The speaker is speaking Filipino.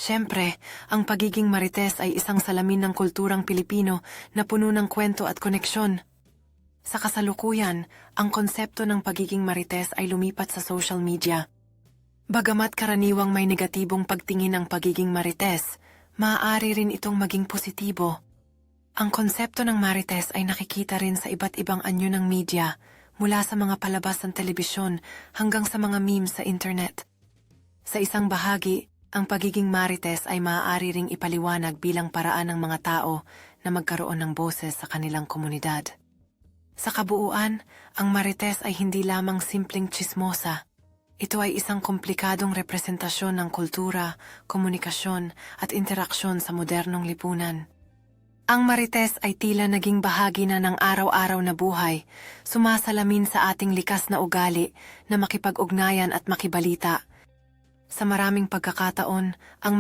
Siyempre, ang pagiging marites ay isang salamin ng kulturang Pilipino na puno ng kwento at koneksyon. Sa kasalukuyan, ang konsepto ng pagiging marites ay lumipat sa social media. Bagamat karaniwang may negatibong pagtingin ang pagiging marites, maaari rin itong maging positibo. Ang konsepto ng marites ay nakikita rin sa iba't ibang anyo ng media, mula sa mga palabas ng telebisyon hanggang sa mga memes sa internet. Sa isang bahagi, ang pagiging marites ay maaari ring ipaliwanag bilang paraan ng mga tao na magkaroon ng boses sa kanilang komunidad. Sa kabuuan, ang marites ay hindi lamang simpleng tsismosa. Ito ay isang komplikadong representasyon ng kultura, komunikasyon at interaksyon sa modernong lipunan. Ang marites ay tila naging bahagi na ng araw-araw na buhay, sumasalamin sa ating likas na ugali na makipag-ugnayan at makibalita. Sa maraming pagkakataon, ang